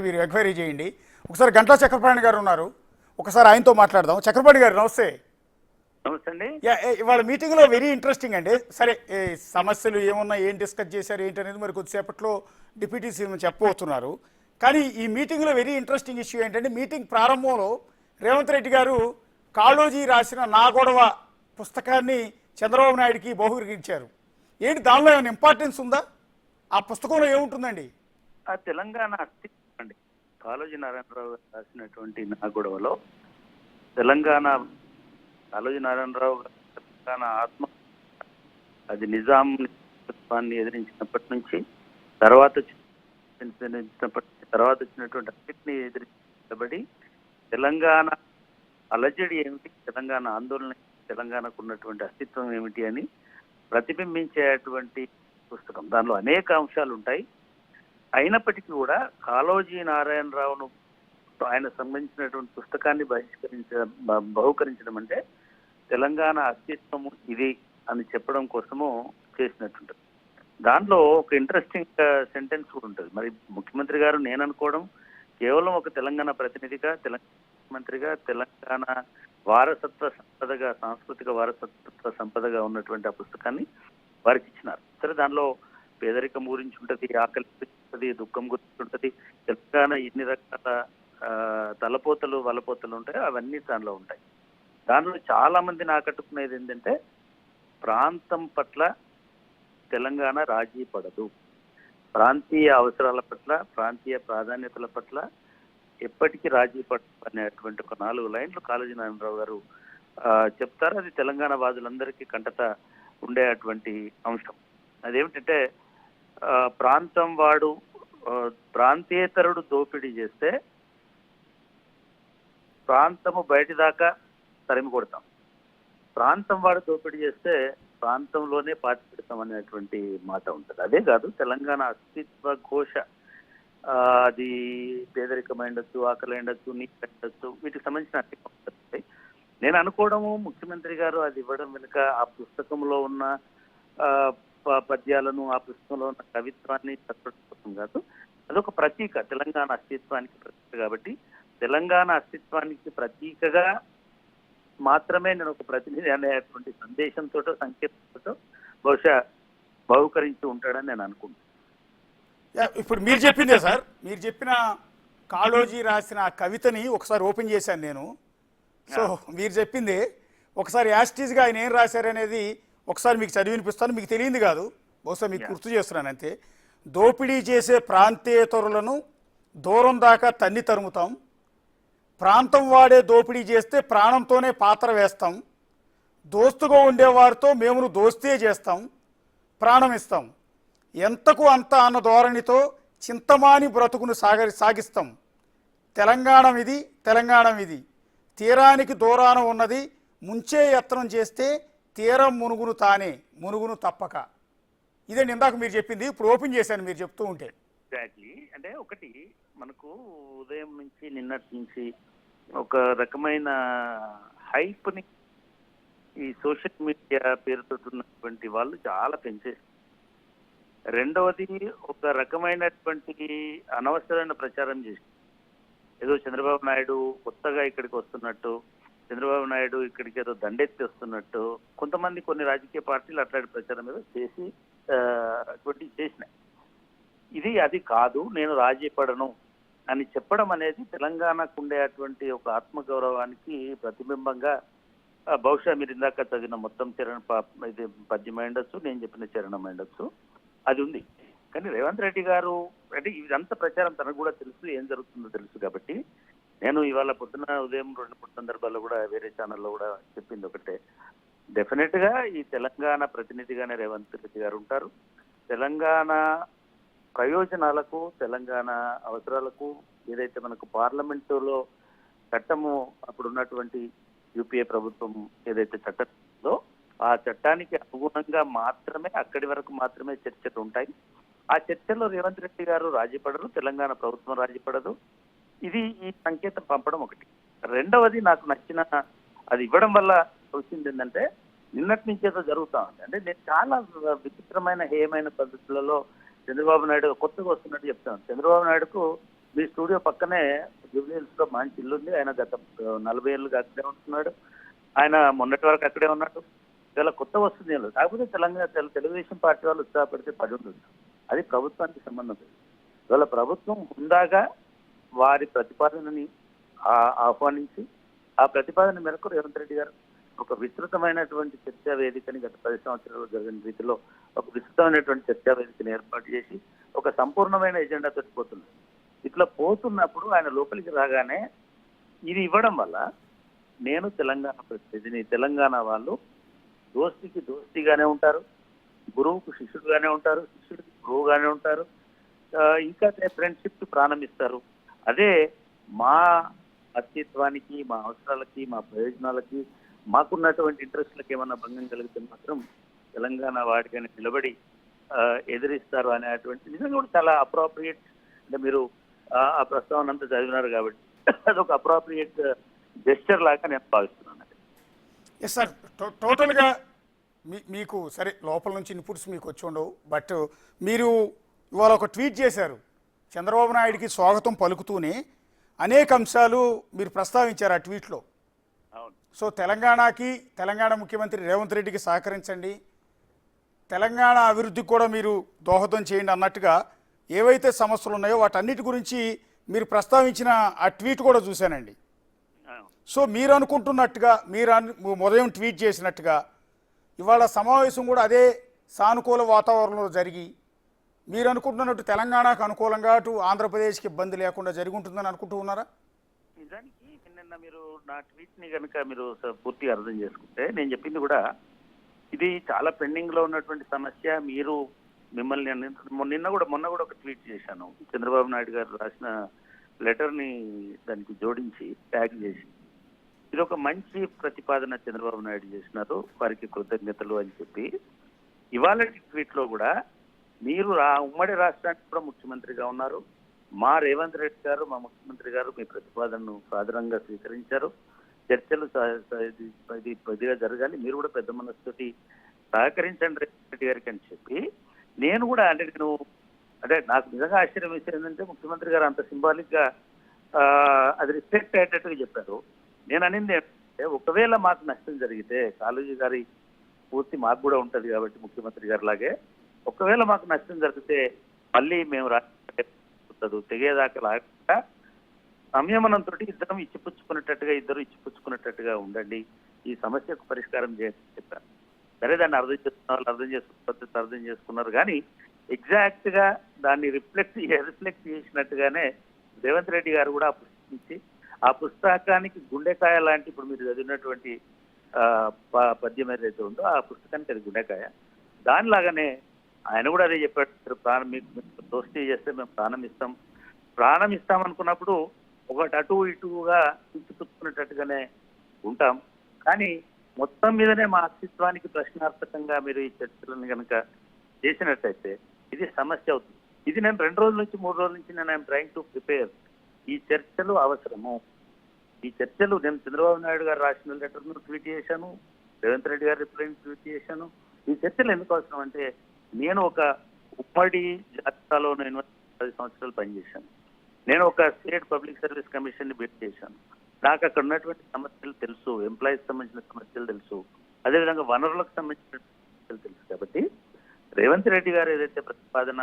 మీరు ఎంక్వైరీ చేయండి. ఒకసారి గంటా చక్రపాణి గారు ఉన్నారు, ఒకసారి ఆయనతో మాట్లాడదాం. చక్రపాణి గారు నమస్తే. నమస్తే అండి. ఇవాళ మీటింగ్లో వెరీ ఇంట్రెస్టింగ్ అండి. సరే, సమస్యలు ఏమున్నా, ఏం డిస్కస్ చేశారు ఏంటి అనేది మరి కొద్దిసేపట్లో డిప్యూటీ సీఎం చెప్పబోతున్నారు. కానీ ఈ మీటింగ్లో వెరీ ఇంట్రెస్టింగ్ ఇష్యూ ఏంటంటే, మీటింగ్ ప్రారంభంలో రేవంత్ రెడ్డి గారు కాళోజీ రాసిన నా గొడవ పుస్తకాన్ని చంద్రబాబు నాయుడికి బహుకరించారు. ఏంటి దానిలో ఏమైనా ఇంపార్టెన్స్ ఉందా? ఆ పుస్తకంలో ఏముంటుందండి? ఆ తెలంగాణ అస్తిత్వం అండి. కాళోజీ నారాయణరావు గారు రాసినటువంటి నా గొడవలో కాళోజీ నారాయణరావు గారు తెలంగాణ ఆత్మ, అది నిజాం ప్రభుత్వాన్ని ఎదిరించినప్పటి నుంచి తర్వాత వచ్చినటువంటి అన్నింటినీ ఎదిరించబడి తెలంగాణ అలజడి ఏమిటి, తెలంగాణ ఆందోళన, తెలంగాణకు ఉన్నటువంటి అస్తిత్వం ఏమిటి అని ప్రతిబింబించేటువంటి పుస్తకం. దానిలో అనేక అంశాలు ఉంటాయి. అయినప్పటికీ కూడా కాళోజీ నారాయణరావును ఆయన సంబంధించినటువంటి పుస్తకాన్ని బహుకరించడం అంటే తెలంగాణ అస్తిత్వము ఇది అని చెప్పడం కోసము చేసినట్టుంటుంది. దాంట్లో ఒక ఇంట్రెస్టింగ్ సెంటెన్స్ కూడా ఉంటుంది. మరి ముఖ్యమంత్రి గారు నేను అనుకోవడం కేవలం ఒక తెలంగాణ ప్రతినిధిగా, తెలంగాణ ముఖ్యమంత్రిగా, తెలంగాణ వారసత్వ సంపదగా, సాంస్కృతిక వారసత్వ సంపదగా ఉన్నటువంటి ఆ పుస్తకాన్ని వారికి ఇచ్చినారు. సరే, దానిలో పేదరికం గురించి ఉంటుంది, ఆకలి గురించి ఉంటుంది, దుఃఖం గురించి ఉంటుంది, తెలంగాణ ఎన్ని రకాల తలపోతలు వలపోతలు ఉంటాయో అవన్నీ దానిలో ఉంటాయి. దానిలో చాలా మందిని ఆకట్టుకునేది ఏంటంటే, ప్రాంతం పట్ల తెలంగాణ రాజీ పడదు, ప్రాంతీయ అవసరాల పట్ల, ప్రాంతీయ ప్రాధాన్యతల పట్ల ఎప్పటికీ రాజీ పడదు అనేటువంటి ఒక 4 లైన్లు కాళోజీ నారాయణరావు గారు చెప్తారు. అది తెలంగాణ వాదులందరికీ కంటత ఉండేటువంటి అంశం. అదేమిటంటే, ప్రాంతం వాడు ప్రాంతేతరుడు దోపిడీ చేస్తే ప్రాంతము బయటి దాకా తరిమి కొడతాం, ప్రాంతం వాడు దోపిడీ చేస్తే ప్రాంతంలోనే పాతి పెడతాం అనేటువంటి మాట ఉంటుంది. అదే కాదు, తెలంగాణ అస్తిత్వ ఘోష, అది పేదరికం ఉండొచ్చు, ఆకలి ఉండొచ్చు, నీటి ఉండొచ్చు, వీటికి సంబంధించిన అన్ని ఉంటుంది. నేను అనుకోవడము ముఖ్యమంత్రి గారు అది ఇవ్వడం వెనుక ఆ పుస్తకంలో ఉన్న పద్యాలను, ఆ పుస్తకంలో ఉన్న కవిత్వాన్ని చదవడం కోసం కాదు, అదొక ప్రతీక, తెలంగాణ అస్తిత్వానికి ప్రతీక. కాబట్టి తెలంగాణ అస్తిత్వానికి ప్రతీకగా మాత్రమే నేను ఒక ప్రతినిధి అనేటువంటి సందేశంతో, సంకేతంతో బహుశా బహుకరించి ఉంటాడని నేను అనుకుంటున్నాను. ఇప్పుడు మీరు చెప్పిందే సార్, మీరు చెప్పిన కాళోజీ రాసిన కవితని ఒకసారి ఓపెన్ చేశాను నేను. సో మీరు చెప్పింది ఒకసారి యాస్టీజ్గా ఆయన ఏం రాశారనేది ఒకసారి మీకు చదివి వినిపిస్తాను. మీకు తెలియంది కాదు, బహుశా మీకు గుర్తు చేస్తున్నాను అంతే. దోపిడీ చేసే ప్రాంతేతరులను దూరం దాకా తన్ని తరుముతాం, ప్రాంతం వాడే దోపిడీ చేస్తే ప్రాణంతోనే పాత్ర వేస్తాం, దోస్తుగా ఉండేవారితో మేము దోస్తే చేస్తాం, ప్రాణం ఇస్తాం, ఎంతకు అంత అన్న ధోరణితో చింతమాని బ్రతుకును సాగిస్తాం. తెలంగాణ ఇది తీరానికి దూరాన ఉన్నది, ముంచే యత్నం చేస్తే తీరం మునుగును తప్పక. ఇదండి ఇందాక మీరు చెప్పింది. ఇప్పుడు ఓపెన్ చేశాను మీరు చెప్తూ ఉంటే. ఎగ్జాక్ట్లీ. అంటే ఒకటి, మనకు ఉదయం నుంచి నిన్నటి నుంచి ఒక రకమైన హైప్ని ఈ సోషల్ మీడియా పేరుతో ఉన్నటువంటి వాళ్ళు చాలా పెంచేస్తారు. రెండవది, ఒక రకమైనటువంటి అనవసరమైన ప్రచారం చేసి, ఏదో చంద్రబాబు నాయుడు కొత్తగా ఇక్కడికి వస్తున్నట్టు, చంద్రబాబు నాయుడు ఇక్కడికి ఏదో దండెత్తి వస్తున్నట్టు కొంతమంది, కొన్ని రాజకీయ పార్టీలు అట్లాంటి ప్రచారం మీద చేసినాయి. ఇది అది కాదు, నేను రాజీ పడను అని చెప్పడం అనేది తెలంగాణకు ఉండేటువంటి ఒక ఆత్మగౌరవానికి ప్రతిబింబంగా బహుశా మీరు ఇందాక చదివిన మొత్తం ఇది పద్యం ఉండొచ్చు, నేను చెప్పిన చరణం ఉండొచ్చు, అది ఉంది. కానీ రేవంత్ రెడ్డి గారు అంటే ఇదంతా ప్రచారం తనకు కూడా తెలుసు, ఏం జరుగుతుందో తెలుసు. కాబట్టి నేను ఇవాళ పొద్దున ఉదయం 2-3 సందర్భాల్లో కూడా వేరే ఛానల్లో కూడా చెప్పింది ఒకటే, డెఫినెట్ గా ఈ తెలంగాణ ప్రతినిధిగానే రేవంత్ రెడ్డి గారు ఉంటారు. తెలంగాణ ప్రయోజనాలకు, తెలంగాణ అవసరాలకు ఏదైతే మనకు పార్లమెంటులో చట్టము అప్పుడు ఉన్నటువంటి యూపీఏ ప్రభుత్వం ఏదైతే చట్టం ఉందో ఆ చట్టానికి అనుగుణంగా మాత్రమే, అక్కడి వరకు మాత్రమే చర్చలు ఉంటాయి. ఆ చర్చల్లో రేవంత్ రెడ్డి గారు రాజీ పడరు, తెలంగాణ ప్రభుత్వం రాజీ పడదు. ఇది ఈ సంకేతం పంపడం ఒకటి. రెండవది, నాకు నచ్చిన అది ఇవ్వడం వల్ల వచ్చింది ఏంటంటే, నిన్నటి నుంచి ఏదో జరుగుతా ఉంది. అంటే నేను చాలా విచిత్రమైన హేయమైన పద్ధతులలో చంద్రబాబు నాయుడు కొత్తగా వస్తున్నట్టు చెప్తాను. చంద్రబాబు నాయుడుకు మీ స్టూడియో పక్కనే జూబ్లీహిల్స్ లో మంచి ఇల్లు ఉంది. ఆయన గత 40 ఏళ్ళుగా అక్కడే ఉంటున్నాడు. ఆయన మొన్నటి వరకు అక్కడే ఉన్నాడు. ఇవాళ కొత్త వస్తుంది ఏం లేదు. కాకపోతే తెలుగుదేశం పార్టీ వాళ్ళు ఉత్సాహపడితే పడి ఉండొచ్చు. అది ప్రభుత్వానికి సంబంధం లేదు. ఇవాళ ప్రభుత్వం హుందాగా వారి ప్రతిపాదనని ఆహ్వానించి ఆ ప్రతిపాదన మేరకు రేవంత్ రెడ్డి గారు ఒక విస్తృతమైనటువంటి చర్చా వేదికని గత 10 సంవత్సరాలు జరిగిన రీతిలో ఒక విస్తృతమైనటువంటి చర్చా వేదికని ఏర్పాటు చేసి ఒక సంపూర్ణమైన ఎజెండాతో పోతున్నారు. ఇట్లా పోతున్నప్పుడు ఆయన లోపలికి రాగానే ఇది ఇవ్వడం వల్ల నేను తెలంగాణ ప్రతినిధిని, తెలంగాణ వాళ్ళు దోస్తికి దోస్తిగానే ఉంటారు, గురువుకు శిష్యుడుగానే ఉంటారు, శిష్యుడికి గురువుగానే ఉంటారు, ఇంకా ఫ్రెండ్షిప్ కి ప్రాణం ఇస్తారు. అదే మా అస్తిత్వానికి, మా అవసరాలకి, మా ప్రయోజనాలకి, మాకున్నటువంటి ఇంట్రెస్ట్లకి ఏమన్నా భంగం కలిగితే మాత్రం తెలంగాణ వాడిగానే నిలబడి ఎదిరిస్తారు అనేటువంటి నిజంగా కూడా చాలా అప్రోప్రియేట్. అంటే మీరు ఆ ప్రస్తావన అంతా చదివినారు కాబట్టి అదొక అప్రోప్రియేట్ జెస్చర్ లాగా నేను భావిస్తున్నాను. ఎస్ సార్, టోటల్గా మీకు సరే లోపల నుంచి ఇన్పుట్స్ మీకు వచ్చి ఉండవు, బట్ మీరు ఇవాళ ఒక ట్వీట్ చేశారు. చంద్రబాబు నాయుడికి స్వాగతం పలుకుతూనే అనేక అంశాలు మీరు ప్రస్తావించారు ఆ ట్వీట్లో. అవును. సో తెలంగాణ ముఖ్యమంత్రి రేవంత్ రెడ్డికి సహకరించండి, తెలంగాణ అభివృద్ధికి కూడా మీరు దోహదం చేయండి అన్నట్టుగా ఏవైతే సమస్యలు ఉన్నాయో వాటన్నిటి గురించి మీరు ప్రస్తావించిన ఆ ట్వీట్ కూడా చూశానండి. సో మీరు అనుకుంటున్నట్టుగా, మీరు ఉదయం ట్వీట్ చేసినట్టుగా ఇవాళ సమావేశం కూడా అదే సానుకూల వాతావరణంలో జరిగి మీరు అనుకుంటున్నట్టు తెలంగాణకు అనుకూలంగా అటు ఆంధ్రప్రదేశ్కి ఇబ్బంది లేకుండా జరిగి ఉంటుందని అనుకుంటూ ఉన్నారా? నిజానికి నిన్న మీరు నా ట్వీట్ని కనుక మీరు పూర్తిగా అర్థం చేసుకుంటే నేను చెప్పింది కూడా ఇది చాలా పెండింగ్లో ఉన్నటువంటి సమస్య. మీరు మిమ్మల్ని మొన్న కూడా ఒక ట్వీట్ చేశాను. చంద్రబాబు నాయుడు గారు రాసిన లెటర్ని దానికి జోడించి ట్యాగ్ చేసి ఇది ఒక మంచి ప్రతిపాదన చంద్రబాబు నాయుడు చేసినారు, వారికి కృతజ్ఞతలు అని చెప్పి ఇవాళ ట్వీట్లో కూడా మీరు ఉమ్మడి రాష్ట్రానికి కూడా ముఖ్యమంత్రిగా ఉన్నారు, మా రేవంత్ రెడ్డి గారు, మా ముఖ్యమంత్రి గారు మీ ప్రతిపాదనను సాదరంగా స్వీకరించారు, చర్చలు కొద్దిగా జరగాలి, మీరు కూడా పెద్ద మనసుతోటి సహకరించండి రేవంత్ రెడ్డి గారికి అని చెప్పి నేను కూడా అంటే నాకు నిజంగా ఆశ్చర్యం వేసేది ఏంటంటే ముఖ్యమంత్రి గారు అంత సింబాలిక్ గా అది రిఫ్లెక్ట్ అయ్యేటట్టుగా చెప్పారు. నేను అనింది ఏంటంటే ఒకవేళ మాకు నష్టం జరిగితే కాళోజీ గారి పూర్తి మాకు కూడా ఉంటుంది కాబట్టి ముఖ్యమంత్రి గారి లాగే ఒకవేళ మాకు నష్టం జరిగితే మళ్ళీ మేము తెగేదాకా లాగా సంయమనంతో ఇద్దరు ఇచ్చిపుచ్చుకున్నట్టుగా ఉండండి, ఈ సమస్యకు పరిష్కారం చేయాలని చెప్పారు. సరే, దాన్ని అర్థం చేసుకున్నారు కానీ ఎగ్జాక్ట్ గా దాన్ని రిఫ్లెక్ట్ చేసినట్టుగానే రేవంత్ రెడ్డి గారు కూడా ఆ పుస్తకానికి గుండెకాయ లాంటి, ఇప్పుడు మీరు చదివినటువంటి పద్యం ఏదైతే ఉందో ఆ పుస్తకానికి అది గుండెకాయ, దానిలాగానే ఆయన కూడా అదే చెప్పాడు. మీకు దోస్తీ చేస్తే మేము ప్రాణం ఇస్తాం అనుకున్నప్పుడు ఒకటి అటు ఇటుగా పుచ్చుకున్నట్టుగానే ఉంటాం. కానీ మొత్తం మీదనే మా అస్తిత్వానికి ప్రశ్నార్థకంగా మీరు ఈ చర్చలను కనుక చేసినట్టయితే ఇది సమస్య అవుతుంది. ఇది నేను 3 రోజుల నుంచి నేను ఐఎమ్ ట్రైంగ్ టు ప్రిపేర్. ఈ చర్చలు అవసరము. ఈ చర్చలు నేను చంద్రబాబు నాయుడు గారు రాసిన లెటర్ను ట్వీట్ చేశాను, రేవంత్ రెడ్డి గారు రిప్లై ట్వీట్ చేశాను. ఈ చర్చలు ఎందుకు అవసరం అంటే నేను ఒక ఉమ్మడి జాబితాలో నేను 10 సంవత్సరాలు పనిచేశాను. నేను ఒక స్టేట్ పబ్లిక్ సర్వీస్ కమిషన్ ని బిల్డ్ చేశాను. నాకు అక్కడ ఉన్నటువంటి సమస్యలు తెలుసు, ఎంప్లాయీస్ సంబంధించిన సమస్యలు తెలుసు, అదేవిధంగా వనరులకు సంబంధించిన సమస్యలు తెలుసు. కాబట్టి రేవంత్ రెడ్డి గారు ఏదైతే ప్రతిపాదన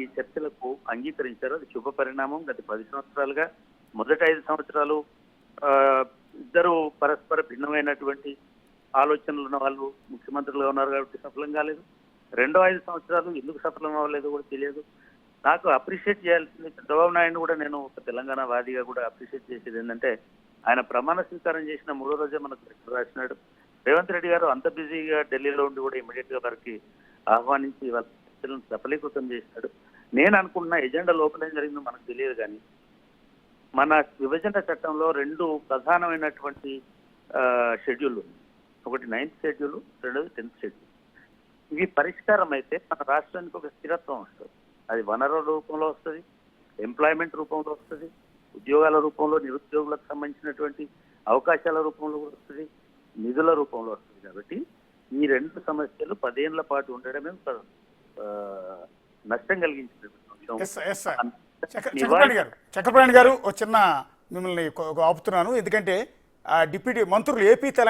ఈ చర్చలకు అంగీకరించారో అది శుభ పరిణామం. గత 10 సంవత్సరాలుగా మొదటి 5 సంవత్సరాలు ఇద్దరు పరస్పర భిన్నమైనటువంటి ఆలోచనలు ఉన్న వాళ్ళు ముఖ్యమంత్రులుగా ఉన్నారు కాబట్టి సఫలం కాలేదు. రెండో 5 సంవత్సరాలు ఎందుకు సఫలం అవ్వలేదో కూడా తెలియదు. నాకు అప్రిషియేట్ చేయాల్సింది చంద్రబాబు నాయుడు కూడా నేను ఒక తెలంగాణ వాదిగా కూడా అప్రిషియేట్ చేసేది ఏంటంటే ఆయన ప్రమాణ స్వీకారం చేసిన 3వ రోజే మనకు లెటర్ రాసినాడు. రేవంత్ రెడ్డి గారు అంత బిజీగా ఢిల్లీలో ఉండి కూడా ఇమీడియట్ గా వారికి ఆహ్వానించి వాళ్ళ చర్చలను సఫలీకృతం చేసినాడు. నేను అనుకున్న ఎజెండా లోపల ఏం జరిగిందో మనకు తెలియదు కానీ మన విభజన చట్టంలో 2 ప్రధానమైనటువంటి షెడ్యూల్ ఉంది. ఒకటి 9th షెడ్యూల్, రెండోది 10th షెడ్యూల్. ఇవి పరిష్కారం అయితే మన రాష్ట్రానికి ఒక స్థిరత్వం వస్తుంది. అది వనరుల రూపంలో వస్తుంది, ఎంప్లాయ్మెంట్ రూపంలో వస్తుంది, ఉద్యోగాల రూపంలో, నిరుద్యోగులకు సంబంధించినటువంటి అవకాశాల రూపంలో కూడా వస్తుంది, నిధుల రూపంలో వస్తుంది. కాబట్టి ఈ 2 సమస్యలు 10 ఏళ్ల పాటు ఉండడమే నష్టం కలిగించిన చక్రపాణి గారు ఒక చిన్న మిమ్మల్ని ఆపుతున్నాను, ఎందుకంటే డిప్యూటీ మంత్రులు ఏపీ తెలంగాణ